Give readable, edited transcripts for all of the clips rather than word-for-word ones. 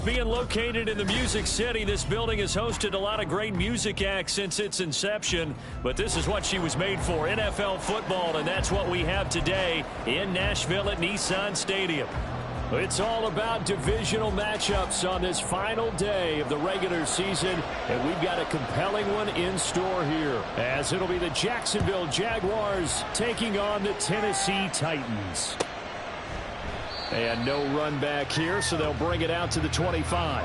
being located in the Music City, this building has hosted a lot of great music acts since its inception, but this is what she was made for, NFL football, and that's what we have today in Nashville at Nissan Stadium. It's all about divisional matchups on this final day of the regular season, and we've got a compelling one in store here, as it'll be the Jacksonville Jaguars taking on the Tennessee Titans. And no run back here, so they'll bring it out to the 25.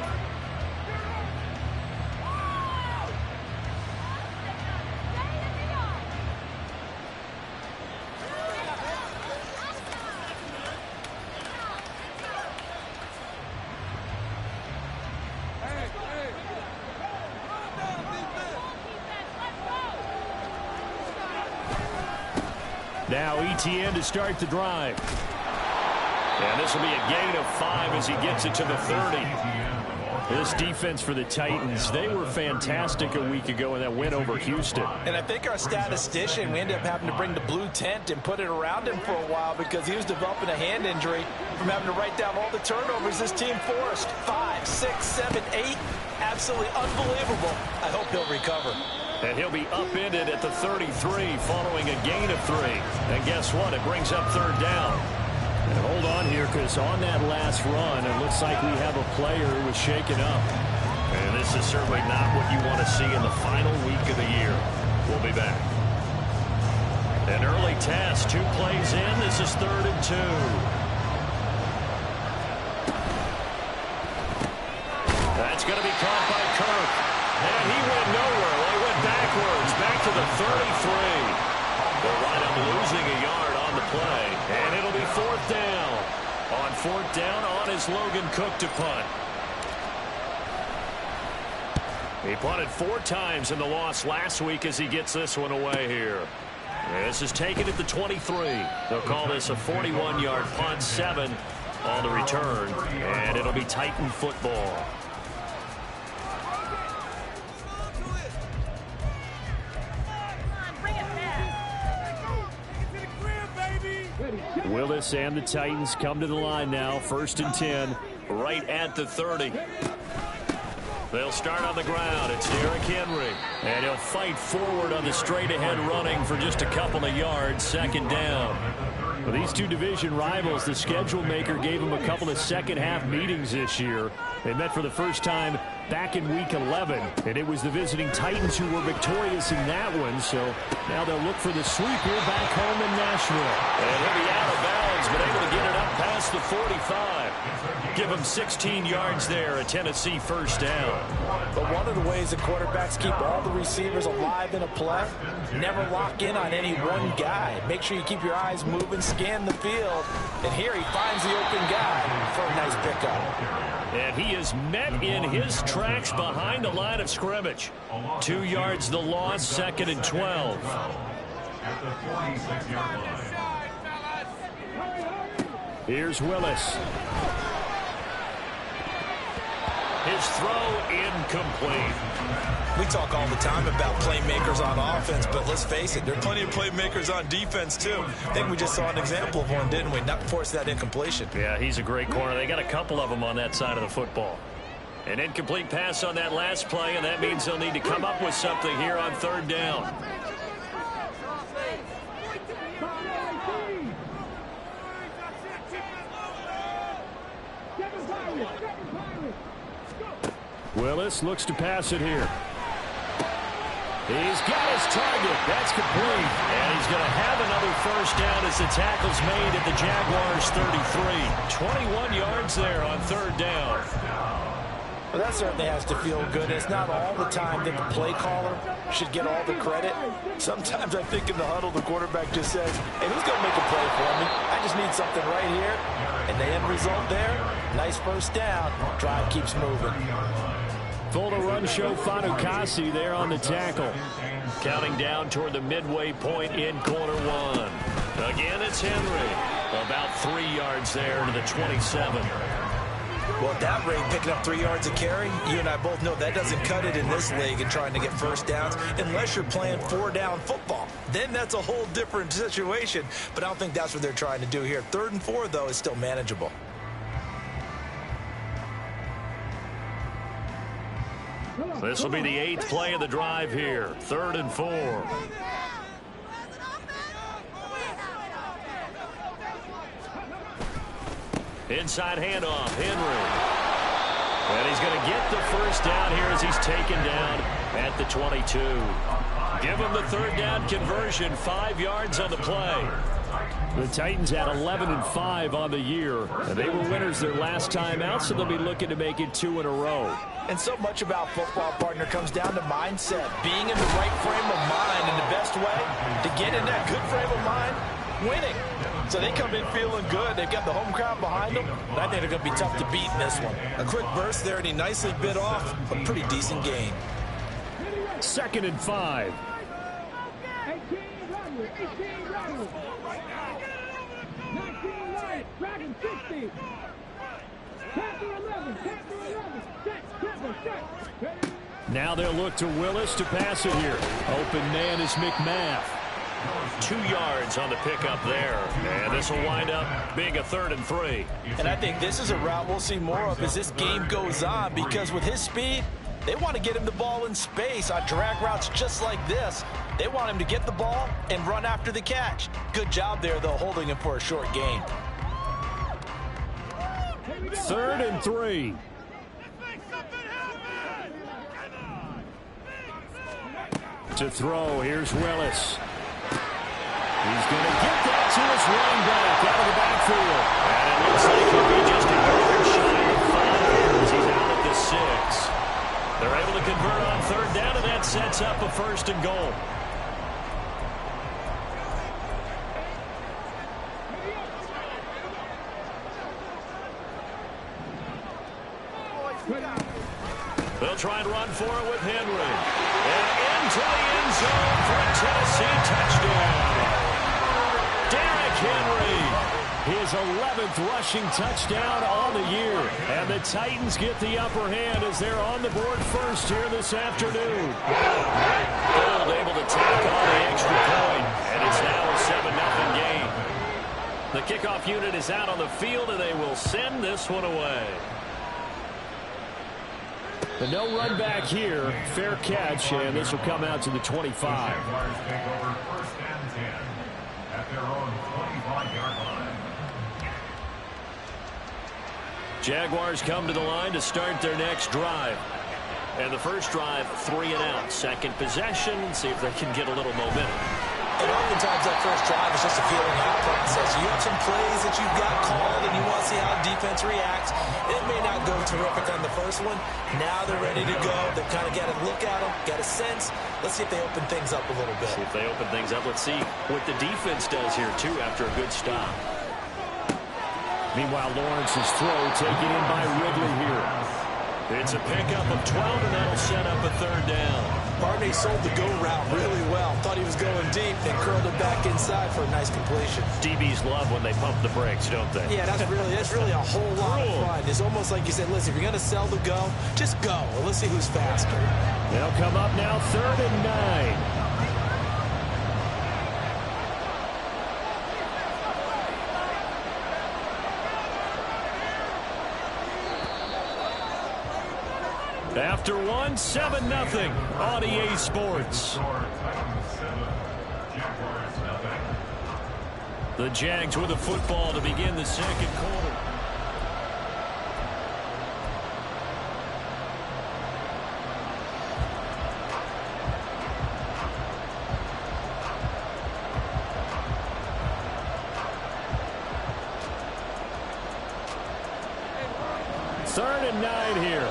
Now ETN to start the drive. And this will be a gain of 5 as he gets it to the 30. This defense for the Titans, they were fantastic a week ago in that win over Houston. And I think our statistician, we ended up having to bring the blue tent and put it around him for a while because he was developing a hand injury from having to write down all the turnovers this team forced. 5, 6, 7, 8. Absolutely unbelievable. I hope he'll recover. And he'll be upended at the 33 following a gain of 3. And guess what? It brings up third down. And hold on here, because on that last run, it looks like we have a player who was shaken up. And this is certainly not what you want to see in the final week of the year. We'll be back. An early test, 2 plays in. This is 3rd and 2. That's going to be caught by Kirk. And he went nowhere. Well, he went backwards, back to the 33. They'll wind up losing a yard on the play. And it'll be 4th down. On 4th down, on is Logan Cook to punt. He punted 4 times in the loss last week as he gets this one away here. This is taken at the 23. They'll call this a 41-yard punt, 7 on the return. And it'll be Titan football. Willis and the Titans come to the line now. 1st and 10, right at the 30. They'll start on the ground. It's Derrick Henry. And he'll fight forward on the straight-ahead running for just a couple of yards. 2nd down. For these two division rivals, the schedule maker gave them a couple of second-half meetings this year. They met for the first time back in Week 11, and it was the visiting Titans who were victorious in that one. So now they'll look for the sweep here back home in Nashville. And he'll be out of bounds, but able to get it up past the 45. Give him 16 yards there, a Tennessee 1st down. But one of the ways the quarterbacks keep all the receivers alive in a play, never lock in on any one guy. Make sure you keep your eyes moving, scan the field, and here he finds the open guy for a nice pickup. And he is met in his tracks behind the line of scrimmage. 2 yards the loss, 2nd and 12. Here's Willis. His throw incomplete. We talk all the time about playmakers on offense, but let's face it, there are plenty of playmakers on defense too. I think we just saw an example of one, didn't we? Not force that incompletion. Yeah, he's a great corner. They got a couple of them on that side of the football. An incomplete pass on that last play, and that means they'll need to come up with something here on 3rd down. Willis looks to pass it here. He's got his target. That's complete. And he's going to have another 1st down as the tackle's made at the Jaguars 33. 21 yards there on 3rd down. Well, that certainly has to feel good. It's not all the time that the play caller should get all the credit. Sometimes I think in the huddle, the quarterback just says, hey, who's going to make a play for me? I just need something right here. And the end result there, nice 1st down. Drive keeps moving. Full to run show Fatukasi there on the tackle. Counting down toward the midway point in quarter 1. Again, it's Henry. About 3 yards there to the 27. Well, at that rate, picking up 3 yards a carry, you and I both know that doesn't cut it in this league and trying to get 1st downs unless you're playing 4-down football. Then that's a whole different situation. But I don't think that's what they're trying to do here. 3rd and 4, though, is still manageable. This will be the 8th play of the drive here. 3rd and 4. Inside handoff, Henry. And he's going to get the first down here as he's taken down at the 22. Give him the 3rd down conversion, 5 yards on the play. The Titans had 11-5 on the year, and they were winners their last time out, so they'll be looking to make it 2 in a row. And so much about football, partner, comes down to mindset. Being in the right frame of mind, and the best way to get in that good frame of mind, winning. So they come in feeling good. They've got the home crowd behind them. And I think they're going to be tough to beat in this one. A quick burst there, and he nicely bit off a pretty decent gain. 2nd and 5. Now they'll look to Willis to pass it here. Open man is McMath. 2 yards on the pickup there. And this will wind up being a 3rd and 3. And I think this is a route we'll see more of as this game goes on, because with his speed, they want to get him the ball in space on drag routes just like this. They want him to get the ball and run after the catch. Good job there, though, holding him for a short gain. 3rd and 3. To throw, here's Willis. He's going to get that to his running back out of the backfield. And it looks like he'll be just a yard shy of 5 as he's out at the 6. They're able to convert on 3rd down, and that sets up a 1st and goal. They'll try and run for it with Henry. And into the end zone for a Tennessee touchdown. Derrick Henry, his 11th rushing touchdown on the year. And the Titans get the upper hand as they're on the board first here this afternoon. Gold able to tack on the extra point, and it's now a 7-0 game. The kickoff unit is out on the field, and they will send this one away. But no run back here. Fair catch, and this will come out to the 25. Jaguars come to the line to start their next drive. And the first drive, 3 and out. Second possession, see if they can get a little momentum. And oftentimes that first drive is just a feeling out process. You have some plays that you've got called and you want to see how defense reacts. It may not go terrific on the first one. Now they're ready to go. They've kind of got a look at them, got a sense. Let's see if they open things up a little bit. See if they open things up. Let's see what the defense does here, too, after a good stop. Meanwhile, Lawrence's throw taken in by Ridley here. It's a pickup of 12, and that'll set up a 3rd down. Barney sold the go route really well. Thought he was going deep, then curled it back inside for a nice completion. DBs love when they pump the brakes, don't they? Yeah, that's really a whole lot of fun. It's almost like you said, listen, if you're going to sell the go, just go. Well, let's see who's faster. They'll come up now 3rd and 9. After one, 7-0 on EA Sports. The Jags with the football to begin the second quarter. Third and 9 here.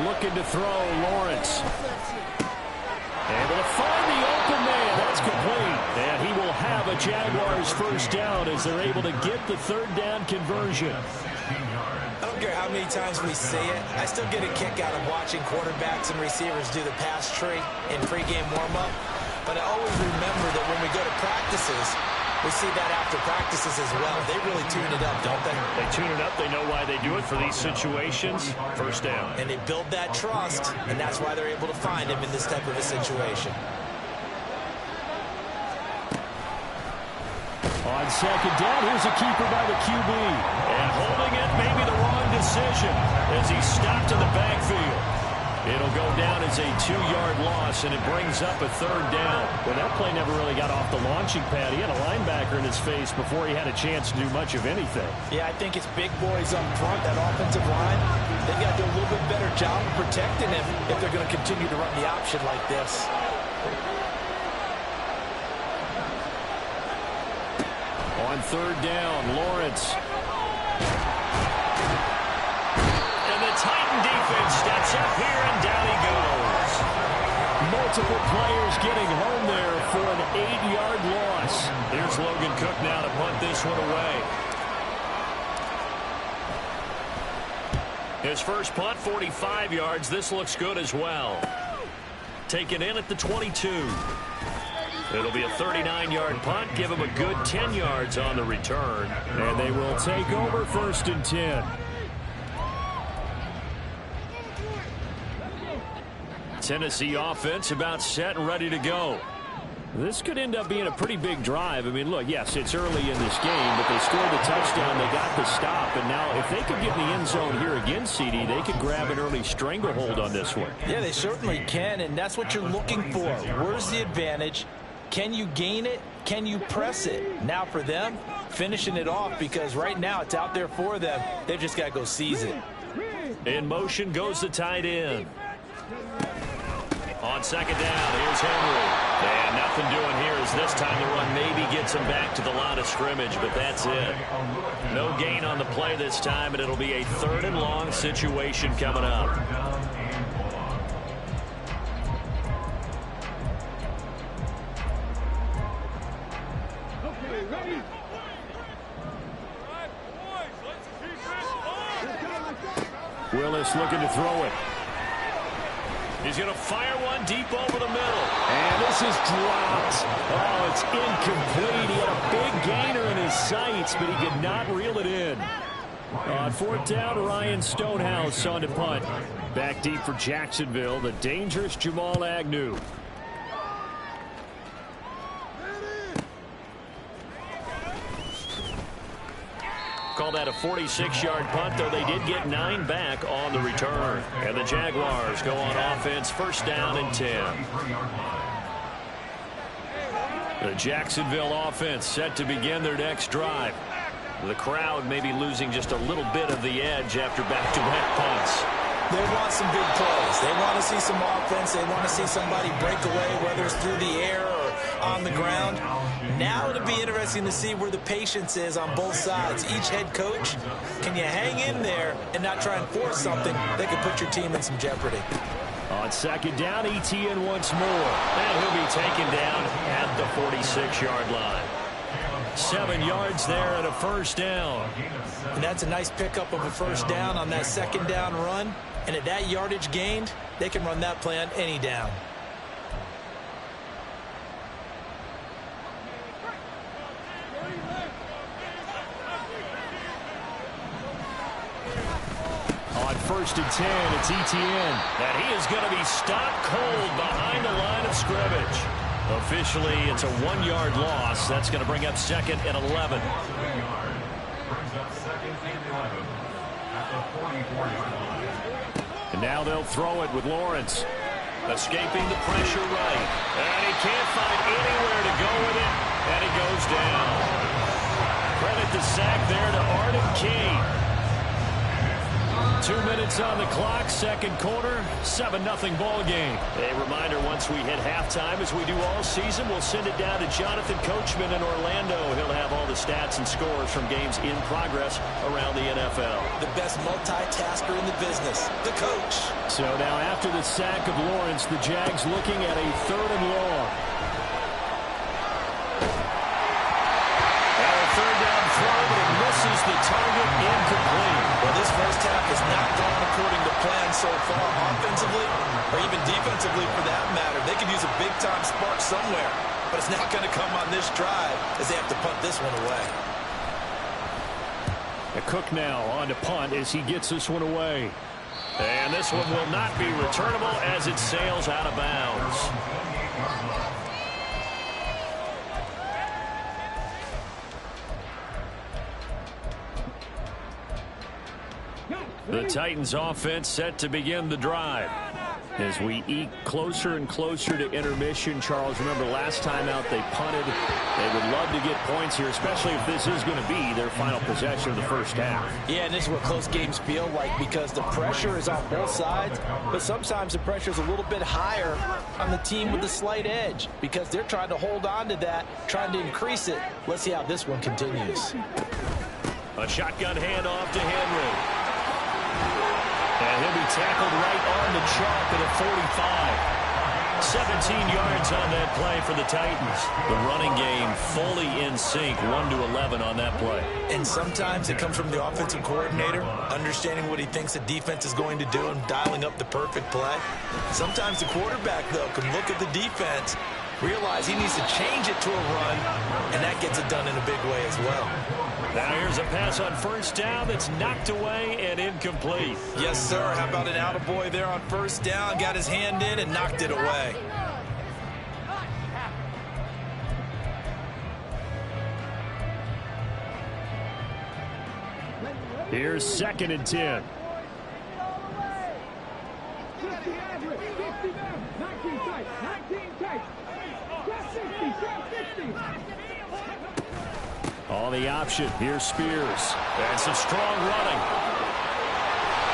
Looking to throw, Lawrence. Able to find the open man. That's complete. And he will have a Jaguars first down as they're able to get the 3rd down conversion. I don't care how many times we say it. I still get a kick out of watching quarterbacks and receivers do the pass tree in pregame warm-up. But I always remember that when we go to practices, we see that after practices as well. They really tune it up, don't they? They tune it up. They know why they do it for these situations. First down. And they build that trust, and that's why they're able to find him in this type of a situation. On second down, here's a keeper by the QB. And holding it, maybe the wrong decision as he's stopped in the backfield. It'll go down as a 2-yard loss, and it brings up a 3rd down. Well, that play never really got off the launching pad. He had a linebacker in his face before he had a chance to do much of anything. Yeah, I think it's big boys up front, that offensive line. They've got to do a little bit better job of protecting him if they're going to continue to run the option like this. On 3rd down, Lawrence. Titan defense steps up here, and down he goes. Multiple players getting home there for an 8-yard loss. Here's Logan Cook now to punt this one away. His first punt, 45 yards. This looks good as well. Taken in at the 22. It'll be a 39-yard punt. Give him a good 10 yards on the return. And they will take over 1st and 10. Tennessee offense about set and ready to go. This could end up being a pretty big drive. I mean, look, yes, it's early in this game, but they scored the touchdown. They got the stop. And now if they could get in the end zone here again, CD, they could grab an early stranglehold on this one. Yeah, they certainly can, and that's what you're looking for. Where's the advantage? Can you gain it? Can you press it? Now for them, finishing it off, because right now it's out there for them. They've just got to go seize it. In motion goes the tight end. On 2nd down, here's Henry. And nothing doing here as this time the run maybe gets him back to the line of scrimmage, but that's it. No gain on the play this time, and it'll be a 3rd and long situation coming up. Okay, ready? Willis looking to throw it. He's going to fire one deep over the middle. And this is dropped. Oh, it's incomplete. He had a big gainer in his sights, but he could not reel it in. On 4th down, Ryan Stonehouse on to punt. Back deep for Jacksonville, the dangerous Jamal Agnew. Call that a 46-yard punt, though they did get 9 back on the return. And the Jaguars go on offense, 1st down and 10. The Jacksonville offense set to begin their next drive. The crowd may be losing just a little bit of the edge after back-to-back punts. They want some big plays. They want to see some offense. They want to see somebody break away, whether it's through the air or on the ground. Now it'll be interesting to see where the patience is on both sides. Each head coach, can you hang in there and not try and force something that could put your team in some jeopardy? On 2nd down, ETN once more. And he'll be taken down at the 46-yard line. 7 yards there and a 1st down. And that's a nice pickup of a 1st down on that 2nd down run. And at that yardage gained, they can run that play on any down. On 1st and 10, it's ETN. And he is going to be stopped cold behind the line of scrimmage. Officially, it's a 1-yard loss. That's going to bring up 2nd and 11. And now they'll throw it with Lawrence. Escaping the pressure right. And he can't find anywhere to go with it. And he goes down. Credit the sack there to Arden Key. 2 minutes on the clock, 2nd quarter, 7-0 ball game. A reminder, once we hit halftime, as we do all season, we'll send it down to Jonathan Coachman in Orlando. He'll have all the stats and scores from games in progress around the NFL. The best multitasker in the business, the coach. So now after the sack of Lawrence, the Jags looking at a 3rd and long. And a 3rd down throw, but it misses the target, incomplete. Well, this first half has not gone according to plan so far, offensively or even defensively for that matter. They could use a big-time spark somewhere, but it's not going to come on this drive as they have to punt this one away. Cook now on to punt as he gets this one away. And this one will not be returnable as it sails out of bounds. The Titans offense set to begin the drive. As we eke closer and closer to intermission, Charles, remember last time out they punted. They would love to get points here, especially if this is going to be their final possession of the first half. Yeah, and this is what close games feel like because the pressure is on both sides, but sometimes the pressure is a little bit higher on the team with the slight edge because they're trying to hold on to that, trying to increase it. Let's see how this one continues. A shotgun handoff to Henry. And he'll be tackled right on the chalk at a 45. 17 yards on that play for the Titans. The running game fully in sync, 1-11 on that play. And sometimes it comes from the offensive coordinator, understanding what he thinks the defense is going to do and dialing up the perfect play. Sometimes the quarterback, though, can look at the defense, realize he needs to change it to a run, and that gets it done in a big way as well. Now here's a pass on first down that's knocked away and incomplete. Yes, sir. How about an attaboy there on first down? Got his hand in and knocked it away. Here's 2nd and 10. All the option. Here's Spears. And some strong running.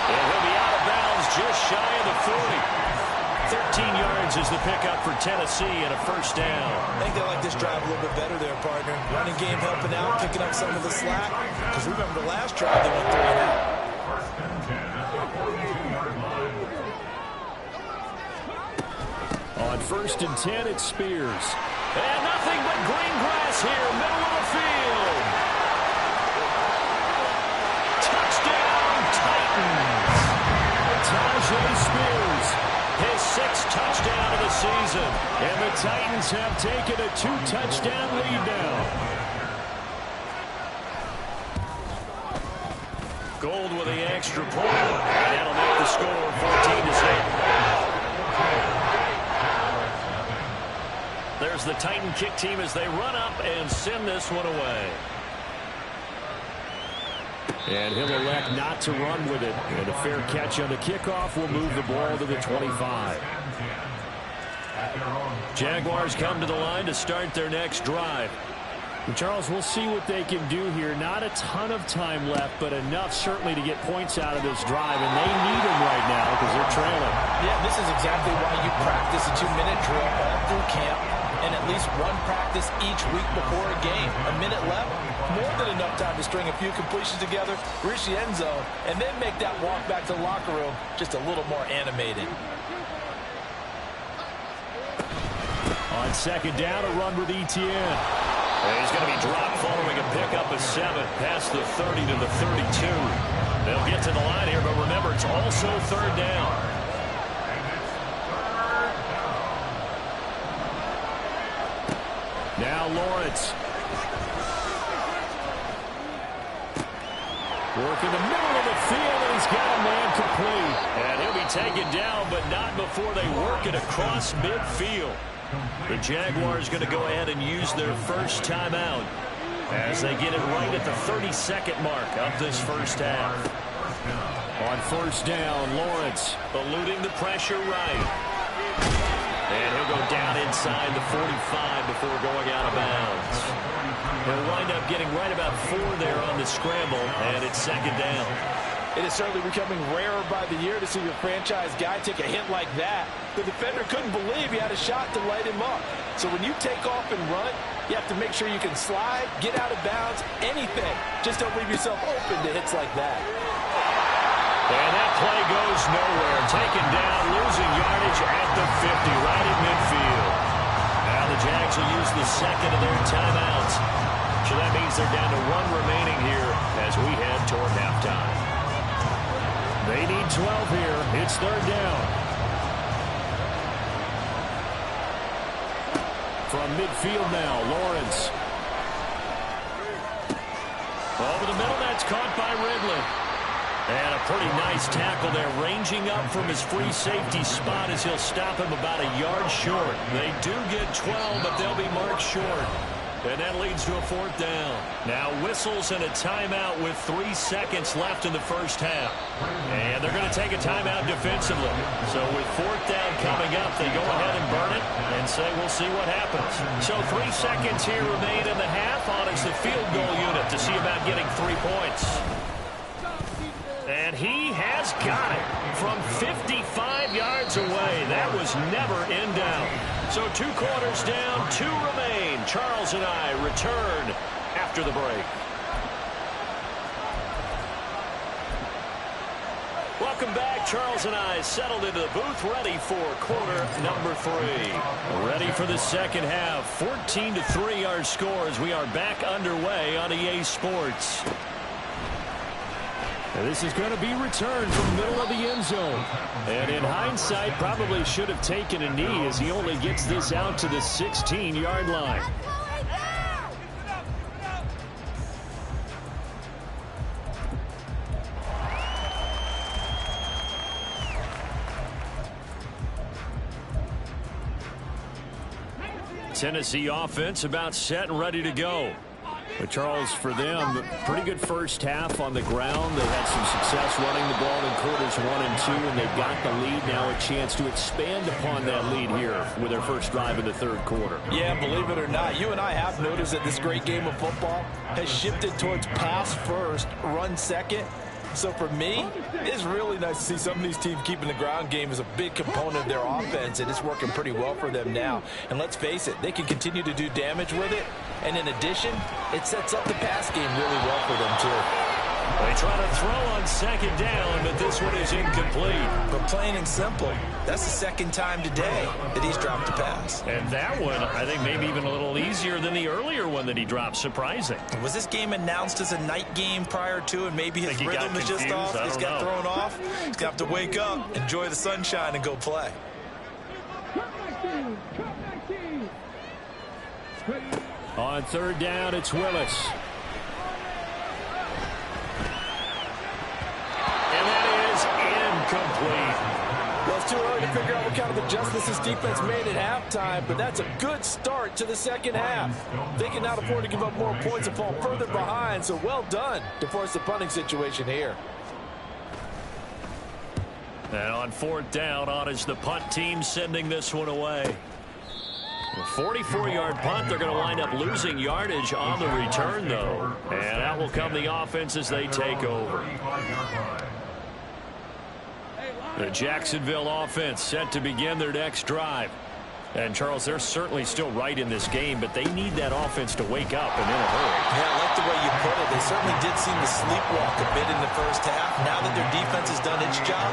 And he'll be out of bounds just shy of the 40. 13 yards is the pickup for Tennessee and a first down. I think they like this drive a little bit better there, partner. Running game helping out, picking up some of the slack. Because remember the last drive they went 3 and out. On 1st and 10, it's Spears. And nothing but green grass here, middle of the field. Touchdown, Titans. Tajay Spears. His 6th touchdown of the season. And the Titans have taken a 2-touchdown lead now. Gold with the extra point. And that'll make the score 14-6. There's the Titan kick team as they run up and send this one away. And he'll elect not to run with it. And a fair catch on the kickoff will move the ball to the 25. Jaguars come to the line to start their next drive. And Charles, we'll see what they can do here. Not a ton of time left, but enough certainly to get points out of this drive. And they need them right now because they're trailing. Yeah, this is exactly why you practice a 2-minute drill all through camp. And at least one practice each week before a game. A minute left, more than enough time to string a few completions together, reach the end zone, and then make that walk back to the locker room just a little more animated. On 2nd down, a run with Etienne. And he's going to be dropped following a pickup of 7 past the 30 to the 32. They'll get to the line here, but remember, it's also 3rd down. Now Lawrence. Working the middle of the field, and he's got a man complete. And he'll be taken down, but not before they work it across midfield. The Jaguars going to go ahead and use their first timeout as they get it right at the 32nd mark of this first half. On 1st down, Lawrence eluding the pressure right. And he'll go down inside the 45 before going out of bounds. He'll wind up getting right about 4 there on the scramble, and it's 2nd down. It is certainly becoming rarer by the year to see your franchise guy take a hit like that. The defender couldn't believe he had a shot to light him up. So when you take off and run, you have to make sure you can slide, get out of bounds, anything. Just don't leave yourself open to hits like that. And that play goes nowhere. Taken down, losing yardage at the 50, right in midfield. Now the Jags will use the 2nd of their timeouts. So that means they're down to 1 remaining here as we head toward halftime. They need 12 here. It's 3rd down. From midfield now, Lawrence. Over the middle, that's caught by Ridley. And a pretty nice tackle there, ranging up from his free safety spot as he'll stop him about a yard short. They do get 12, but they'll be marked short. And that leads to a 4th down. Now whistles and a timeout with 3 seconds left in the first half. And they're going to take a timeout defensively. So with 4th down coming up, they go ahead and burn it and say we'll see what happens. So 3 seconds here remain in the half on as the field goal unit to see about getting 3 points. And he has got it from 55 yards away. That was never in doubt. So 2 quarters down, 2 remain. Charles and I return after the break. Welcome back. Charles and I settled into the booth, ready for quarter number 3. Ready for the second half. 14-3 our score as we are back underway on EA Sports. And this is going to be returned from the middle of the end zone. And in hindsight, probably should have taken a knee as he only gets this out to the 16-yard line. Tennessee offense about set and ready to go. But Charles, for them, pretty good first half on the ground. They had some success running the ball in quarters 1 and 2, and they've got the lead now, a chance to expand upon that lead here with their first drive in the 3rd quarter. Yeah, believe it or not, you and I have noticed that this great game of football has shifted towards pass first, run second. So for me, it's really nice to see some of these teams keeping the ground game as a big component of their offense, and it's working pretty well for them now. And let's face it, they can continue to do damage with it. And in addition, it sets up the pass game really well for them, too. They try to throw on 2nd down, but this one is incomplete. But plain and simple, that's the 2nd time today that he's dropped a pass. And that one, I think, maybe even a little easier than the earlier one that he dropped. Surprising. Was this game announced as a night game prior to, and maybe his rhythm is just off? He's got thrown off. He's going to have to wake up, enjoy the sunshine, and go play. On 3rd down, it's Willis. Complete. Well, it's too early to figure out what kind of adjustments this defense made at halftime, but that's a good start to the second half. They can not afford to give up more points and fall further behind, so well done to force the punting situation here. And on 4th down, on is the punt team sending this one away. A 44-yard punt. They're going to wind up losing yardage on the return, though. And out will come the offense as they take over. The Jacksonville offense set to begin their next drive. And, Charles, they're certainly still right in this game, but they need that offense to wake up and in a hurry. Yeah, I like the way you put it. They certainly did seem to sleepwalk a bit in the first half. Now that their defense has done its job,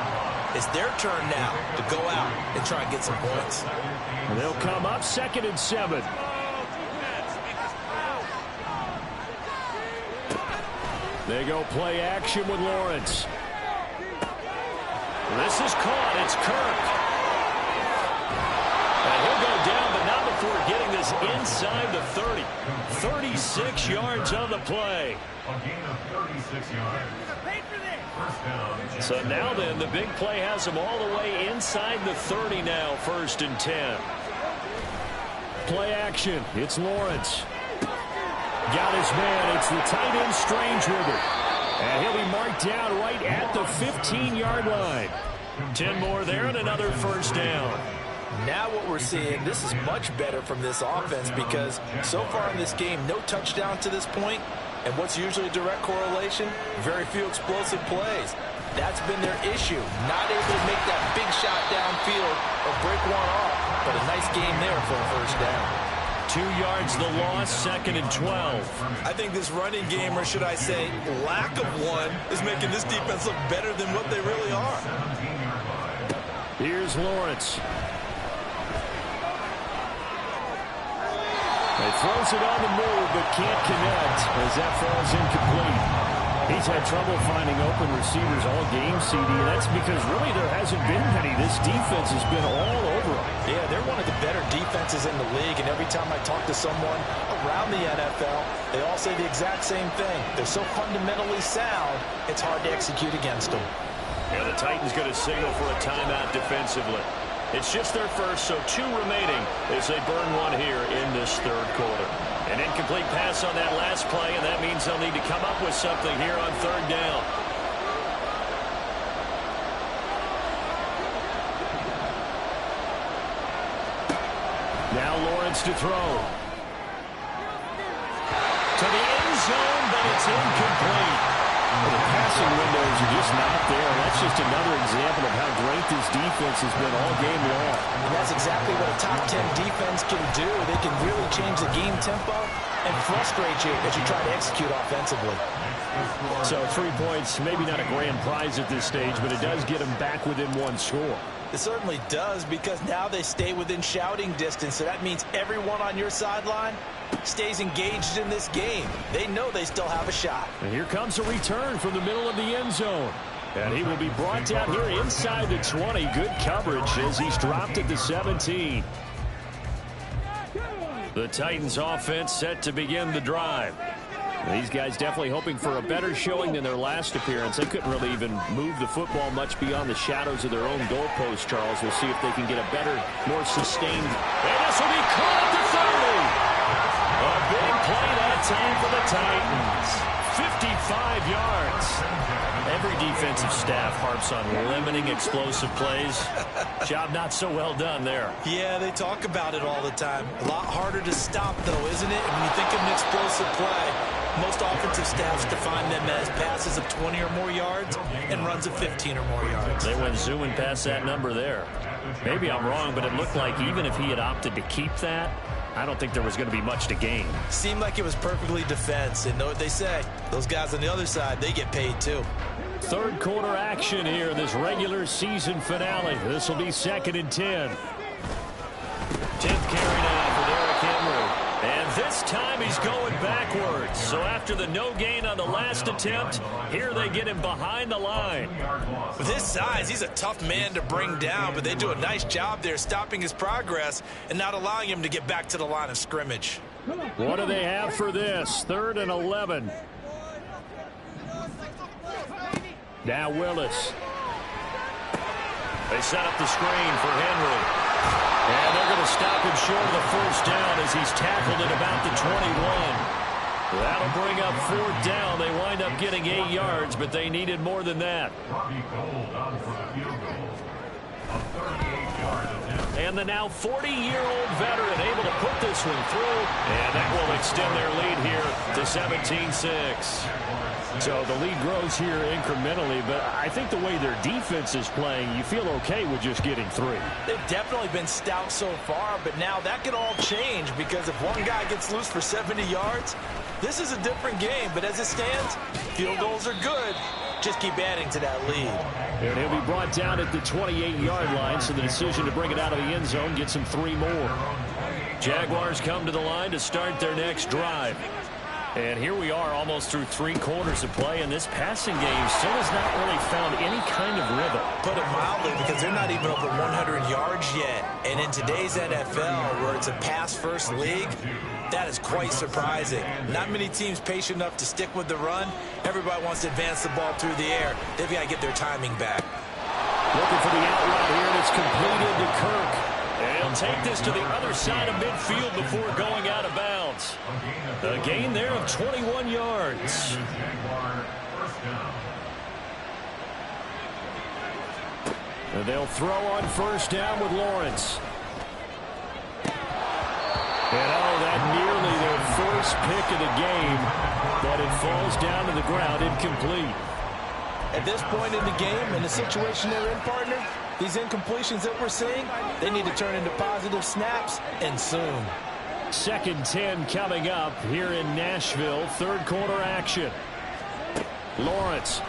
it's their turn now to go out and try and get some points. And they'll come up 2nd and 7. They go play action with Lawrence. This is caught. It's Kirk. And he'll go down, but not before getting this inside the 30. 36 yards on the play. So now then, the big play has him all the way inside the 30 now, 1st and 10. Play action. It's Lawrence. Got his man. It's the tight end Strange with it. And he'll be marked down right at the 15-yard line. 10 more there and another 1st down. Now what we're seeing, this is much better from this offense because so far in this game, no touchdown to this point. And what's usually a direct correlation? Very few explosive plays. That's been their issue. Not able to make that big shot downfield or break one off. But a nice game there for a 1st down. 2 yards the loss, 2nd and 12. I think this running game, or should I say lack of one, is making this defense look better than what they really are. Here's Lawrence. He throws it on the move, but can't connect as that falls incomplete. He's had trouble finding open receivers all game, CD, and that's because really there hasn't been many. This defense has been all over them. Yeah, they're one of the better defenses in the league, and every time I talk to someone around the NFL, they all say the exact same thing. They're so fundamentally sound, it's hard to execute against them. Yeah, the Titans going to signal for a timeout defensively. It's just their first, so 2 remaining as they burn one here in this third quarter. An incomplete pass on that last play, and that means they'll need to come up with something here on third down. Now Lawrence to throw. To the end zone, but it's incomplete. Well, the passing windows are just not there. That's just another example of how great this defense has been all game long. And that's exactly what a top 10 defense can do. They can really change the game tempo and frustrate you as you try to execute offensively. So 3 points, maybe not a grand prize at this stage, but it does get them back within 1 score. It certainly does, because now they stay within shouting distance, so that means everyone on your sideline stays engaged in this game. They know they still have a shot. And here comes a return from the middle of the end zone. And he will be brought down here inside the 20. Good coverage as he's dropped at the 17. The Titans offense set to begin the drive. These guys definitely hoping for a better showing than their last appearance. They couldn't really even move the football much beyond the shadows of their own goalpost, Charles. We'll see if they can get a better, more sustained. And this will be caught at the 30. A big play that time for the Titans. 55 yards. Every defensive staff harps on limiting explosive plays. Job not so well done there. Yeah, they talk about it all the time. A lot harder to stop, though, isn't it? When you think of an explosive play, most offensive staffs define them as passes of 20 or more yards and runs of 15 or more yards. They went zooming past that number there. Maybe I'm wrong, but it looked like even if he had opted to keep that, I don't think there was going to be much to gain. Seemed like it was perfectly defense, and know what they say. Those guys on the other side, they get paid too. Third quarter action here in this regular season finale. This will be 2nd and 10. 10th carry now for Derrick Henry. And this time he's going backwards. So after the no gain on the last attempt, here they get him behind the line. With his size, he's a tough man to bring down, but they do a nice job there stopping his progress and not allowing him to get back to the line of scrimmage. What do they have for this? 3rd and 11. Now Willis. They set up the screen for Henry. And they're going to stop him short of the first down as he's tackled at about the 21. That'll bring up 4th down. They wind up getting 8 yards, but they needed more than that. And the now 40-year-old veteran able to put this one through. And that will extend their lead here to 17-6. So the lead grows here incrementally, but I think the way their defense is playing, you feel okay with just getting 3. They've definitely been stout so far, but now that can all change, because if one guy gets loose for 70 yards, this is a different game. But as it stands, field goals are good. Just keep adding to that lead. And he'll be brought down at the 28-yard line, so the decision to bring it out of the end zone gets him 3 more. Jaguars come to the line to start their next drive. And here we are almost through 3 quarters of play, and this passing game still has not really found any kind of rhythm. Put it mildly, because they're not even over 100 yards yet. And in today's NFL, where it's a pass-first league, that is quite surprising. Not many teams patient enough to stick with the run. Everybody wants to advance the ball through the air. They've got to get their timing back. Looking for the out route here, and it's completed to Kirk. And he'll take this to the other side of midfield before going out of bounds. A gain there of 21 yards. And they'll throw on 1st down with Lawrence. And that nearly their first pick of the game, but it falls down to the ground incomplete. At this point in the game, in the situation they're in, partner, these incompletions that we're seeing, they need to turn into positive snaps, and soon. 2nd 10 coming up here in Nashville. 3rd quarter action. Lawrence.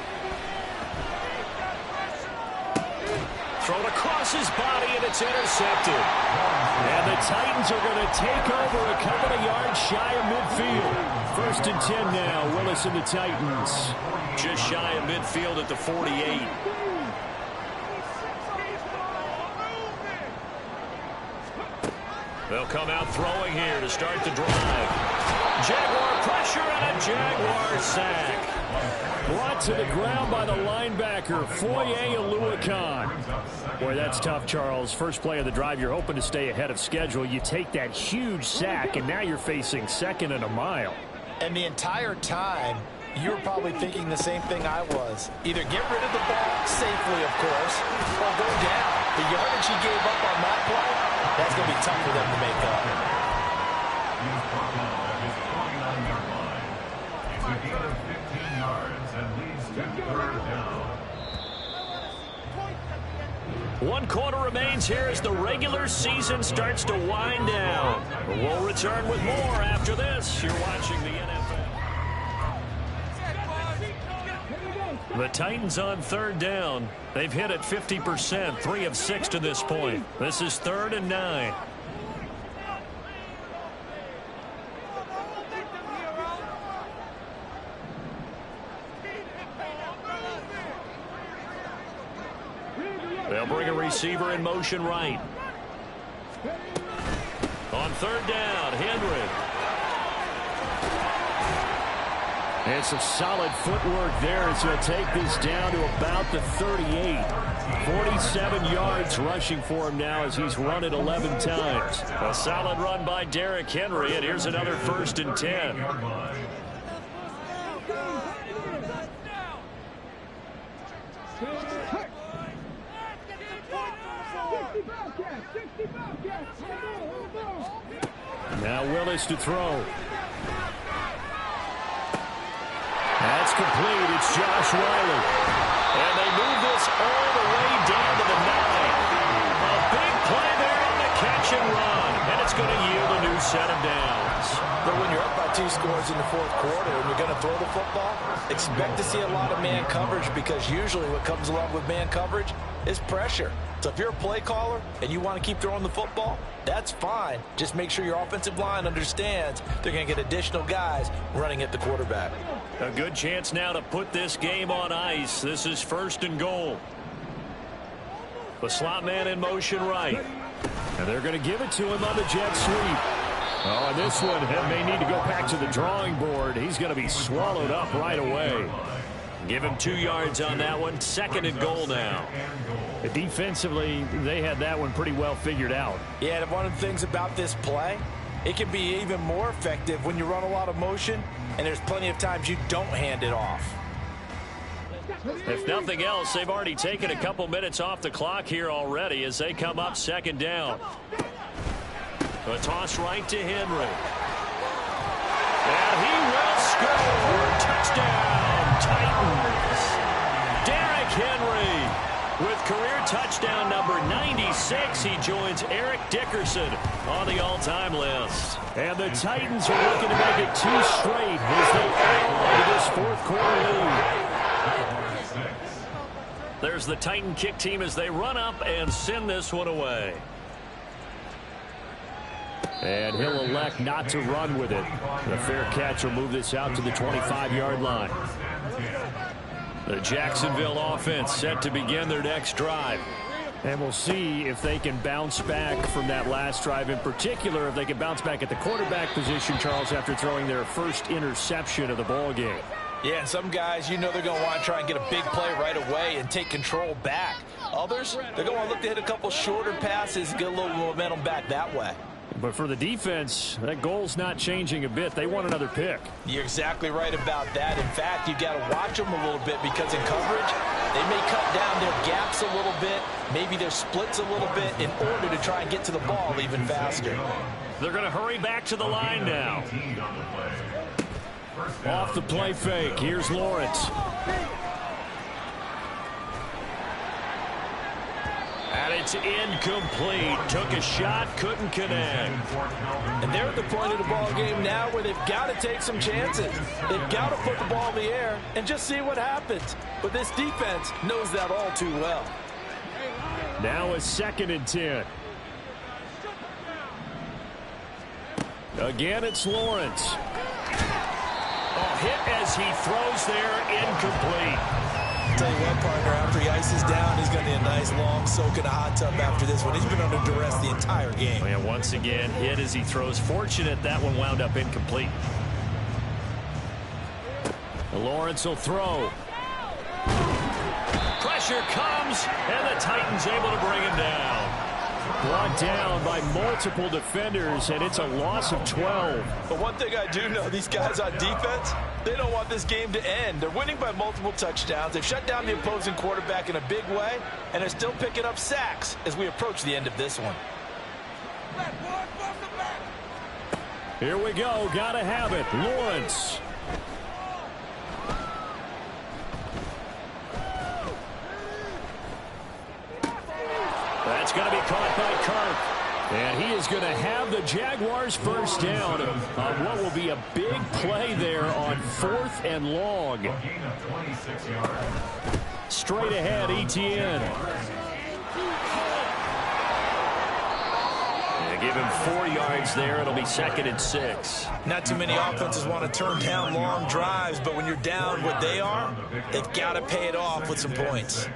Thrown across his body, and it's intercepted. And the Titans are going to take over a couple of yards shy of midfield. 1st and 10 now. Willis and the Titans. Just shy of midfield at the 48. They'll come out throwing here to start the drive. Jaguar pressure and a Jaguar sack. Brought to the ground by the linebacker, Foye Oluokun. Boy, that's tough, Charles. First play of the drive, you're hoping to stay ahead of schedule. You take that huge sack, and now you're facing second and a mile. And the entire time, you were probably thinking the same thing I was. Either get rid of the ball safely, of course, or go down. The yardage he gave up on that play, that's going to be tough for them to make up. One quarter remains here as the regular season starts to wind down. We'll return with more after this. You're watching the NFL. The Titans on third down. They've hit it 50%, 3 of 6 to this point. This is 3rd and 9. They'll bring a receiver in motion right. On third down, Henry. And some solid footwork there as he'll take this down to about the 38. 47 yards rushing for him now as he's run it 11 times. A solid run by Derrick Henry, and here's another 1st and 10. Now Willis to throw. That's complete. It's Josh Riley. And they move this all the way down to the 9. A big play there on the catch and run. And it's going to yield a new set of downs. But when you're up by 2 scores in the 4th quarter and you're going to throw the football, expect to see a lot of man coverage, because usually what comes along with man coverage is pressure. So if you're a play caller and you want to keep throwing the football, that's fine. Just make sure your offensive line understands they're going to get additional guys running at the quarterback. A good chance now to put this game on ice. This is 1st and goal. The slot man in motion right. And they're going to give it to him on the jet sweep. Oh, and this one may need to go back to the drawing board. He's going to be swallowed up right away. Give him 2 yards on that one. 2nd and goal now. Defensively, they had that one pretty well figured out. Yeah, and one of the things about this play, it can be even more effective when you run a lot of motion, and there's plenty of times you don't hand it off. If nothing else, they've already taken a couple minutes off the clock here already as they come up 2nd down. A toss right to Henry. And he will score. Touchdown, Titans. Derrick Henry with career touchdown number 96. He joins Eric Dickerson on the all-time list. And the Titans are looking to make it 2 straight as they add on to this 4th quarter lead. There's the Titan kick team as they run up and send this one away. And he'll elect not to run with it. The fair catch will move this out to the 25-yard line. The Jacksonville offense set to begin their next drive. And we'll see if they can bounce back from that last drive. In particular, if they can bounce back at the quarterback position, Charles, after throwing their first interception of the ball game. Yeah, and some guys, you know they're going to want to try and get a big play right away and take control back. Others, they're going to want to look to hit a couple shorter passes, get a little momentum back that way. But for the defense, that goal's not changing a bit. They want another pick. You're exactly right about that. In fact, you've got to watch them a little bit, because in coverage, they may cut down their gaps a little bit, maybe their splits a little bit, in order to try and get to the ball even faster. They're going to hurry back to the line now. Off the play fake, here's Lawrence. And it's incomplete. Took a shot, couldn't connect. And they're at the point of the ball game now where they've got to take some chances. They've got to put the ball in the air and just see what happens. But this defense knows that all too well. Now a 2nd and 10. Again, it's Lawrence. Oh, hit as he throws there, incomplete. Tell you what, partner, after he ices down, he's going to need a nice long soak in a hot tub after this one. He's been under duress the entire game. And once again, hit as he throws. Fortunate that one wound up incomplete. Lawrence will throw. Pressure comes, and the Titans able to bring him down. Brought down by multiple defenders, and it's a loss of 12. But one thing I do know, these guys on defense, they don't want this game to end. They're winning by multiple touchdowns. They've shut down the opposing quarterback in a big way, and they're still picking up sacks as we approach the end of this one. Here we go. Gotta have it. Lawrence. That's going to be caught by Kirk. And he is going to have the Jaguars first down on what will be a big play there on 4th and long. Straight ahead, Etienne. They give him 4 yards there. It'll be 2nd and 6. Not too many offenses want to turn down long drives, but when you're down what they are, they've got to pay it off with some points.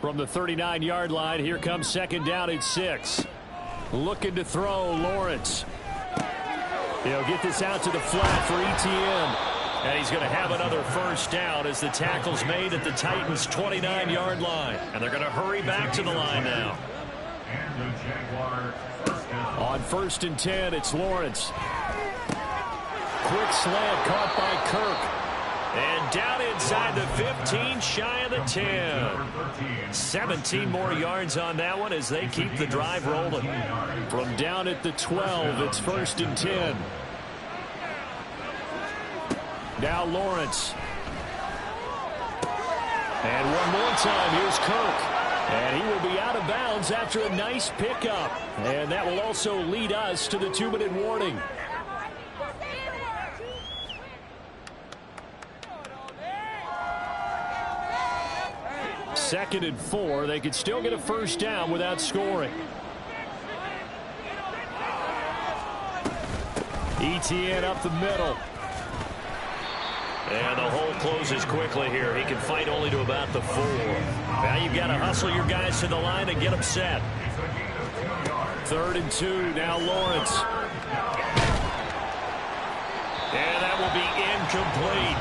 From the 39-yard line, here comes 2nd down and 6. Looking to throw, Lawrence. He'll get this out to the flat for Etienne. And he's going to have another first down as the tackle's made at the Titans' 29-yard line. And they're going to hurry back to the line now. On 1st and 10, it's Lawrence. Quick slant caught by Kirk. And down inside the 15, shy of the 10. 17 more yards on that one as they keep the drive rolling. From down at the 12, it's 1st and 10. Now Lawrence. And one more time, here's Kirk. And he will be out of bounds after a nice pickup. And that will also lead us to the 2-minute warning. 2nd and 4. They could still get a first down without scoring. Etienne up the middle. And the hole closes quickly here. He can fight only to about the 4. Now you've got to hustle your guys to the line and get them set. 3rd and 2. Now Lawrence. And that will be incomplete.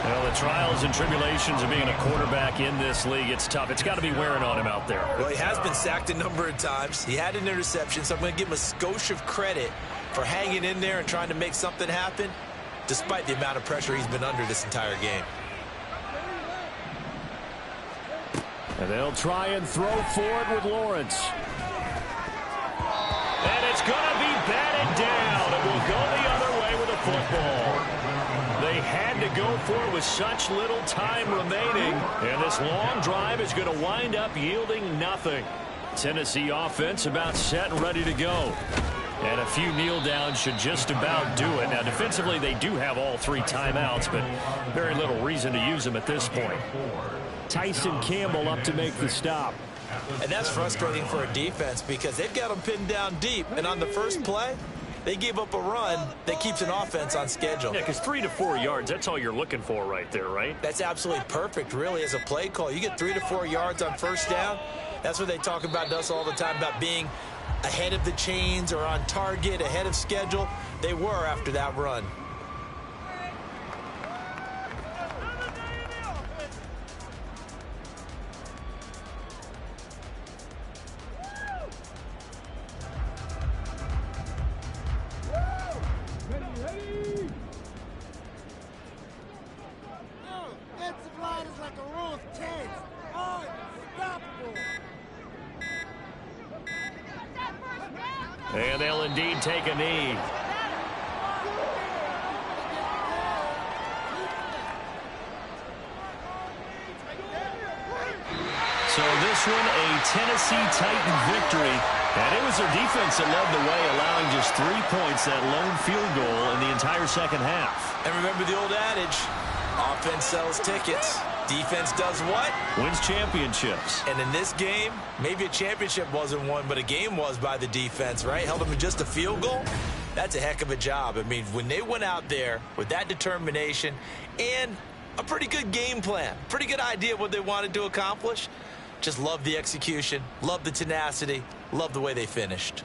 Well, the trials and tribulations of being a quarterback in this league, it's tough. It's got to be wearing on him out there. Well, he has been sacked a number of times. He had an interception, so I'm going to give him a skosh of credit for hanging in there and trying to make something happen, despite the amount of pressure he's been under this entire game. And they'll try and throw for it with Lawrence. And it's going to be batted down. It will go the other way with a football. They had to go for it with such little time remaining. And this long drive is going to wind up yielding nothing. Tennessee offense about set and ready to go. And a few kneel downs should just about do it. Now, defensively, they do have all 3 timeouts, but very little reason to use them at this point. Tyson Campbell up to make the stop. And that's frustrating for a defense because they've got them pinned down deep. And on the first play, they gave up a run that keeps an offense on schedule. Yeah, because 3 to 4 yards, that's all you're looking for right there, right? That's absolutely perfect, really, as a play call. You get 3 to 4 yards on first down. That's what they talk about us all the time, about being ahead of the chains or on target, ahead of schedule. They were after that run. And they'll indeed take a knee. So this one, a Tennessee Titan victory. And it was their defense that led the way, allowing just 3 points, that lone field goal in the entire second half. And remember the old adage, offense sells tickets. Defense does what? Wins championships. And in this game, maybe a championship wasn't won, but a game was by the defense, right? Held them to just a field goal. That's a heck of a job. I mean, when they went out there with that determination and a pretty good game plan, pretty good idea of what they wanted to accomplish, just love the execution, love the tenacity, love the way they finished.